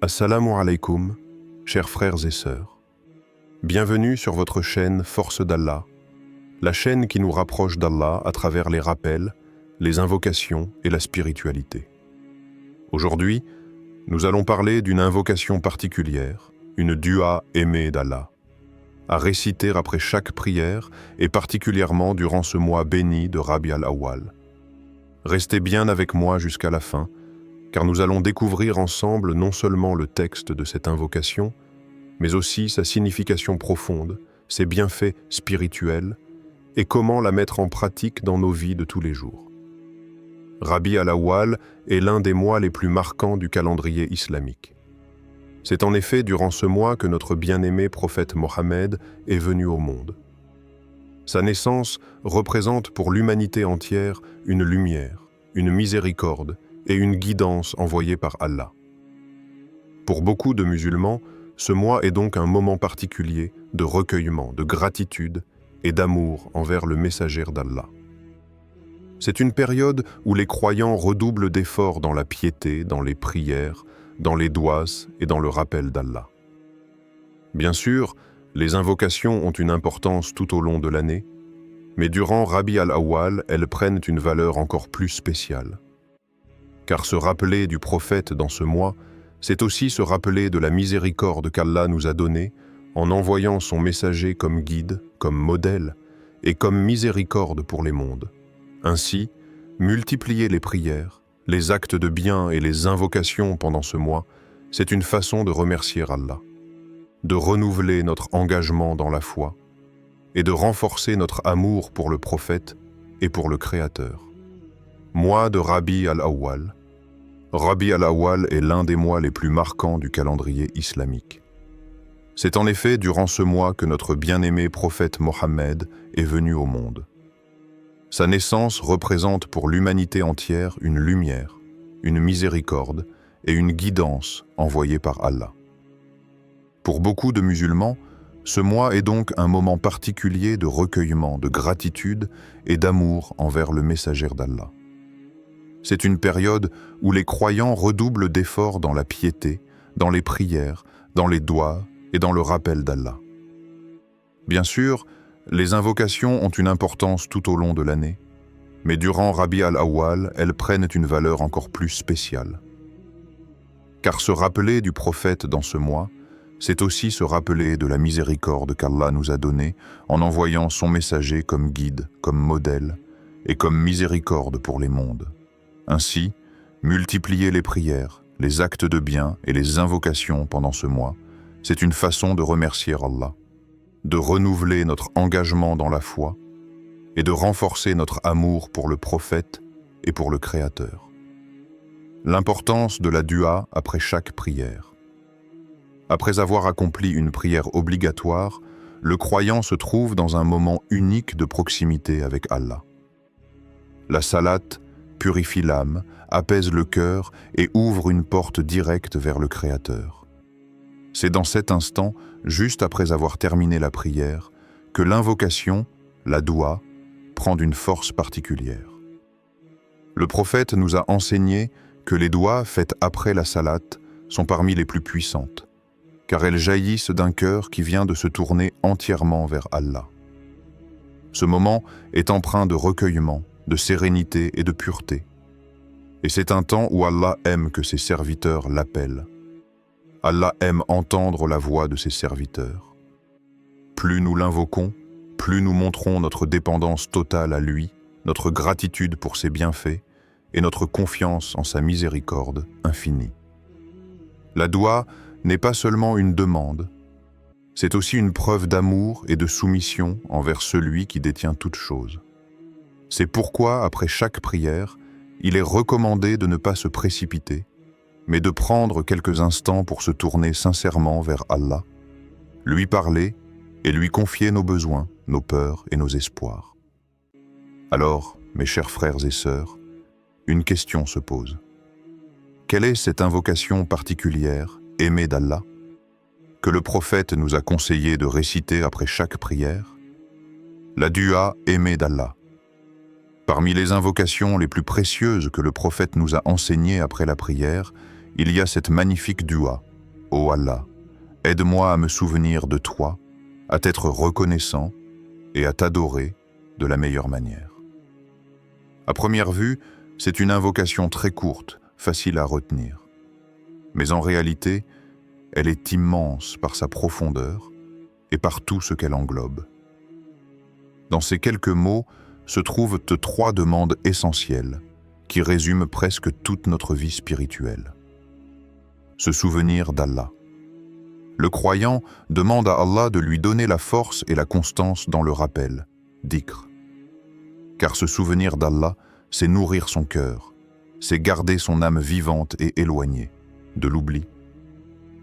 Assalamu alaikum, chers frères et sœurs. Bienvenue sur votre chaîne Force d'Allah, la chaîne qui nous rapproche d'Allah à travers les rappels, les invocations et la spiritualité. Aujourd'hui, nous allons parler d'une invocation particulière, une dua aimée d'Allah, à réciter après chaque prière et particulièrement durant ce mois béni de Rabi al-Awwal. Restez bien avec moi jusqu'à la fin, car nous allons découvrir ensemble non seulement le texte de cette invocation, mais aussi sa signification profonde, ses bienfaits spirituels, et comment la mettre en pratique dans nos vies de tous les jours. Rabi al-Awwal est l'un des mois les plus marquants du calendrier islamique. C'est en effet durant ce mois que notre bien-aimé prophète Mohammed est venu au monde. Sa naissance représente pour l'humanité entière une lumière, une miséricorde et une guidance envoyée par Allah. Pour beaucoup de musulmans, ce mois est donc un moment particulier de recueillement, de gratitude et d'amour envers le messager d'Allah. C'est une période où les croyants redoublent d'efforts dans la piété, dans les prières, dans les douas et dans le rappel d'Allah. Bien sûr, les invocations ont une importance tout au long de l'année, mais durant Rabi al-Awwal, elles prennent une valeur encore plus spéciale. Car se rappeler du prophète dans ce mois, c'est aussi se rappeler de la miséricorde qu'Allah nous a donnée en envoyant son messager comme guide, comme modèle et comme miséricorde pour les mondes. Ainsi, multiplier les prières, les actes de bien et les invocations pendant ce mois, c'est une façon de remercier Allah, de renouveler notre engagement dans la foi et de renforcer notre amour pour le prophète et pour le Créateur. Mois de Rabi al-Awwal. Rabi al-Awwal est l'un des mois les plus marquants du calendrier islamique. C'est en effet durant ce mois que notre bien-aimé prophète Mohammed est venu au monde. Sa naissance représente pour l'humanité entière une lumière, une miséricorde et une guidance envoyée par Allah. Pour beaucoup de musulmans, ce mois est donc un moment particulier de recueillement, de gratitude et d'amour envers le messager d'Allah. C'est une période où les croyants redoublent d'efforts dans la piété, dans les prières, dans les douas et dans le rappel d'Allah. Bien sûr, les invocations ont une importance tout au long de l'année, mais durant Rabi al-Awwal, elles prennent une valeur encore plus spéciale. Car se rappeler du prophète dans ce mois, c'est aussi se rappeler de la miséricorde qu'Allah nous a donnée en envoyant son messager comme guide, comme modèle et comme miséricorde pour les mondes. Ainsi, multiplier les prières, les actes de bien et les invocations pendant ce mois, c'est une façon de remercier Allah, de renouveler notre engagement dans la foi et de renforcer notre amour pour le prophète et pour le Créateur. L'importance de la dua après chaque prière. Après avoir accompli une prière obligatoire, le croyant se trouve dans un moment unique de proximité avec Allah. La salate purifie l'âme, apaise le cœur et ouvre une porte directe vers le Créateur. C'est dans cet instant, juste après avoir terminé la prière, que l'invocation, la doua, prend d'une force particulière. Le prophète nous a enseigné que les douas faites après la salate sont parmi les plus puissantes, car elles jaillissent d'un cœur qui vient de se tourner entièrement vers Allah. Ce moment est empreint de recueillement, de sérénité et de pureté. Et c'est un temps où Allah aime que ses serviteurs l'appellent. Allah aime entendre la voix de ses serviteurs. Plus nous l'invoquons, plus nous montrons notre dépendance totale à lui, notre gratitude pour ses bienfaits et notre confiance en sa miséricorde infinie. La doua n'est pas seulement une demande, c'est aussi une preuve d'amour et de soumission envers celui qui détient toutes choses. C'est pourquoi, après chaque prière, il est recommandé de ne pas se précipiter, mais de prendre quelques instants pour se tourner sincèrement vers Allah, lui parler et lui confier nos besoins, nos peurs et nos espoirs. Alors, mes chers frères et sœurs, une question se pose. Quelle est cette invocation particulière, aimée d'Allah, que le prophète nous a conseillé de réciter après chaque prière? La dua aimée d'Allah. Parmi les invocations les plus précieuses que le prophète nous a enseignées après la prière, il y a cette magnifique dua, Ô Allah, aide-moi à me souvenir de toi, à t'être reconnaissant et à t'adorer de la meilleure manière. À première vue, c'est une invocation très courte, facile à retenir. Mais en réalité, elle est immense par sa profondeur et par tout ce qu'elle englobe. Dans ces quelques mots se trouvent 3 demandes essentielles qui résument presque toute notre vie spirituelle. Se souvenir d'Allah. Le croyant demande à Allah de lui donner la force et la constance dans le rappel, dhikr. Car se souvenir d'Allah, c'est nourrir son cœur, c'est garder son âme vivante et éloignée de l'oubli.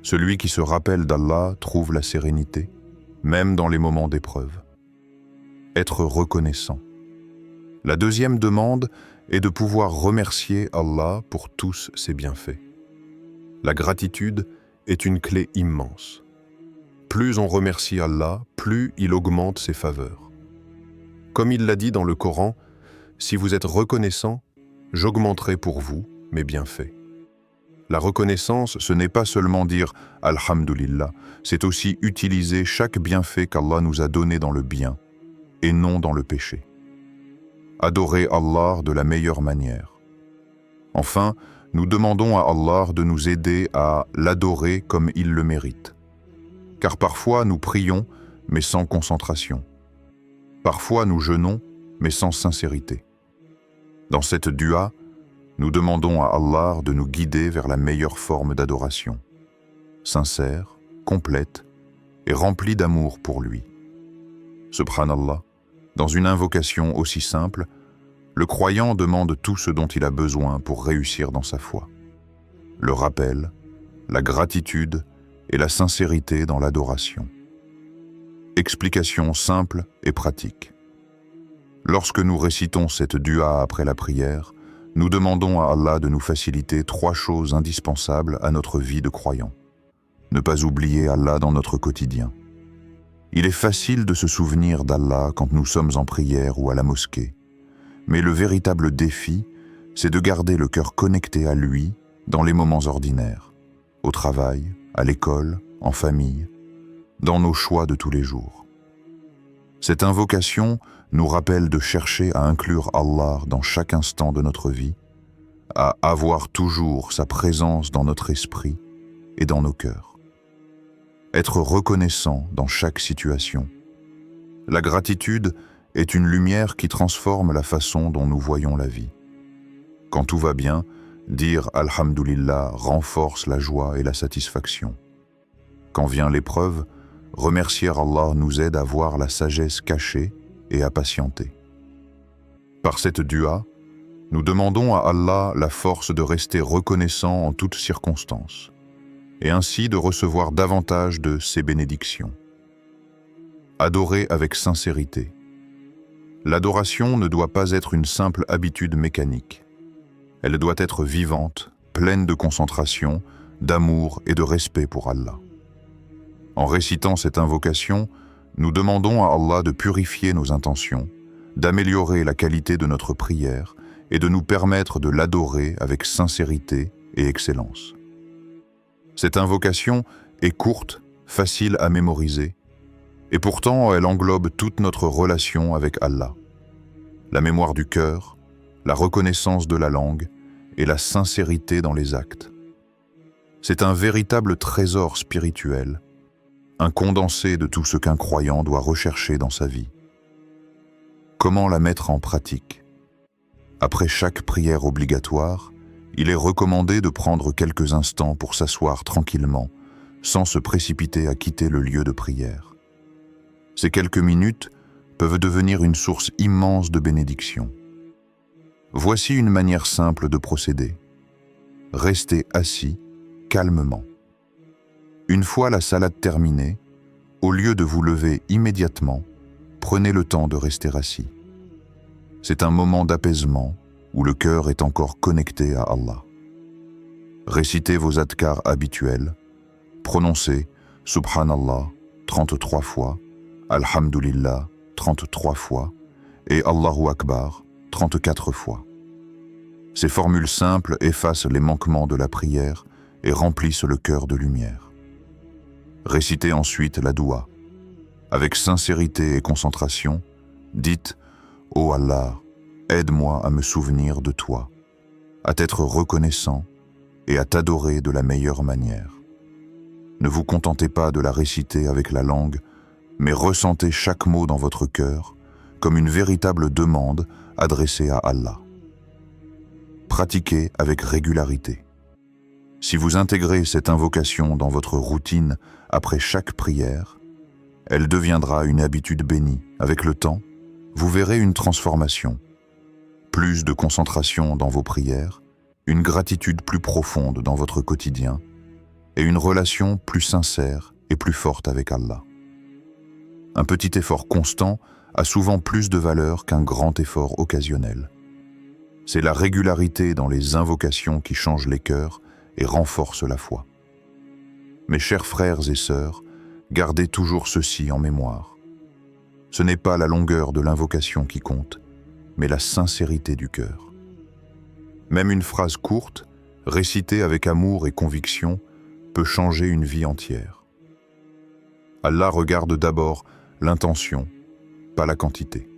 Celui qui se rappelle d'Allah trouve la sérénité, même dans les moments d'épreuve. Être reconnaissant. La deuxième demande est de pouvoir remercier Allah pour tous ses bienfaits. La gratitude est une clé immense. Plus on remercie Allah, plus il augmente ses faveurs. Comme il l'a dit dans le Coran, « Si vous êtes reconnaissant, j'augmenterai pour vous mes bienfaits. » La reconnaissance, ce n'est pas seulement dire « Alhamdulillah », c'est aussi utiliser chaque bienfait qu'Allah nous a donné dans le bien et non dans le péché. Adorer Allah de la meilleure manière. Enfin, nous demandons à Allah de nous aider à l'adorer comme il le mérite. Car parfois nous prions, mais sans concentration. Parfois nous jeûnons, mais sans sincérité. Dans cette dua, nous demandons à Allah de nous guider vers la meilleure forme d'adoration, sincère, complète et remplie d'amour pour lui. Subhanallah, dans une invocation aussi simple, le croyant demande tout ce dont il a besoin pour réussir dans sa foi. Le rappel, la gratitude et la sincérité dans l'adoration. Explication simple et pratique. Lorsque nous récitons cette dua après la prière, nous demandons à Allah de nous faciliter 3 choses indispensables à notre vie de croyant. Ne pas oublier Allah dans notre quotidien. Il est facile de se souvenir d'Allah quand nous sommes en prière ou à la mosquée. Mais le véritable défi, c'est de garder le cœur connecté à lui dans les moments ordinaires, au travail, à l'école, en famille, dans nos choix de tous les jours. Cette invocation nous rappelle de chercher à inclure Allah dans chaque instant de notre vie, à avoir toujours sa présence dans notre esprit et dans nos cœurs. Être reconnaissant dans chaque situation. La gratitude est une lumière qui transforme la façon dont nous voyons la vie. Quand tout va bien, dire Alhamdulillah renforce la joie et la satisfaction. Quand vient l'épreuve, remercier Allah nous aide à voir la sagesse cachée et à patienter. Par cette dua, nous demandons à Allah la force de rester reconnaissant en toutes circonstances, et ainsi de recevoir davantage de ses bénédictions. Adorer avec sincérité. L'adoration ne doit pas être une simple habitude mécanique. Elle doit être vivante, pleine de concentration, d'amour et de respect pour Allah. En récitant cette invocation, nous demandons à Allah de purifier nos intentions, d'améliorer la qualité de notre prière et de nous permettre de l'adorer avec sincérité et excellence. Cette invocation est courte, facile à mémoriser, et pourtant elle englobe toute notre relation avec Allah. La mémoire du cœur, la reconnaissance de la langue et la sincérité dans les actes. C'est un véritable trésor spirituel, un condensé de tout ce qu'un croyant doit rechercher dans sa vie. Comment la mettre en pratique? Après chaque prière obligatoire, il est recommandé de prendre quelques instants pour s'asseoir tranquillement, sans se précipiter à quitter le lieu de prière. Ces quelques minutes peuvent devenir une source immense de bénédictions. Voici une manière simple de procéder. Restez assis, calmement. Une fois la salade terminée, au lieu de vous lever immédiatement, prenez le temps de rester assis. C'est un moment d'apaisement où le cœur est encore connecté à Allah. Récitez vos adhkars habituels, prononcez Subhanallah 33 fois, Alhamdulillah 33 fois et Allahu Akbar 34 fois. Ces formules simples effacent les manquements de la prière et remplissent le cœur de lumière. Récitez ensuite la doua. Avec sincérité et concentration, dites « Ô Allah, aide-moi à me souvenir de toi, à t'être reconnaissant et à t'adorer de la meilleure manière. » Ne vous contentez pas de la réciter avec la langue, mais ressentez chaque mot dans votre cœur comme une véritable demande adressée à Allah. Pratiquez avec régularité. Si vous intégrez cette invocation dans votre routine après chaque prière, elle deviendra une habitude bénie. Avec le temps, vous verrez une transformation. Plus de concentration dans vos prières, une gratitude plus profonde dans votre quotidien et une relation plus sincère et plus forte avec Allah. Un petit effort constant a souvent plus de valeur qu'un grand effort occasionnel. C'est la régularité dans les invocations qui change les cœurs et renforce la foi. Mes chers frères et sœurs, gardez toujours ceci en mémoire. Ce n'est pas la longueur de l'invocation qui compte, mais la sincérité du cœur. Même une phrase courte, récitée avec amour et conviction, peut changer une vie entière. Allah regarde d'abord l'intention, pas la quantité.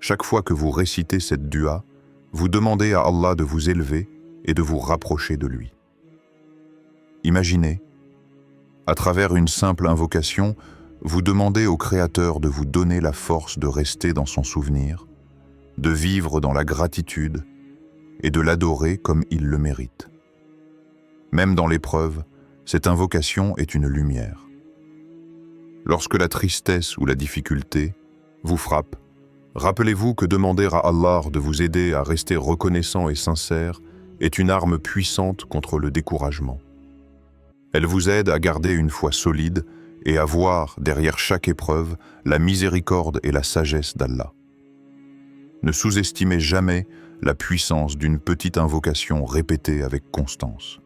Chaque fois que vous récitez cette dua, vous demandez à Allah de vous élever et de vous rapprocher de lui. Imaginez, à travers une simple invocation, vous demandez au Créateur de vous donner la force de rester dans son souvenir, de vivre dans la gratitude et de l'adorer comme il le mérite. Même dans l'épreuve, cette invocation est une lumière. Lorsque la tristesse ou la difficulté vous frappe, rappelez-vous que demander à Allah de vous aider à rester reconnaissant et sincère est une arme puissante contre le découragement. Elle vous aide à garder une foi solide et à voir derrière chaque épreuve la miséricorde et la sagesse d'Allah. Ne sous-estimez jamais la puissance d'une petite invocation répétée avec constance.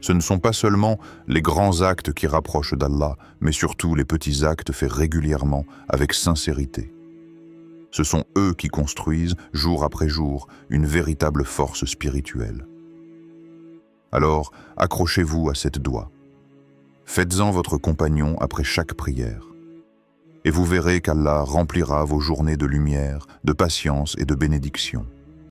Ce ne sont pas seulement les grands actes qui rapprochent d'Allah, mais surtout les petits actes faits régulièrement avec sincérité. Ce sont eux qui construisent, jour après jour, une véritable force spirituelle. Alors, accrochez-vous à cette doua. Faites-en votre compagnon après chaque prière. Et vous verrez qu'Allah remplira vos journées de lumière, de patience et de bénédiction.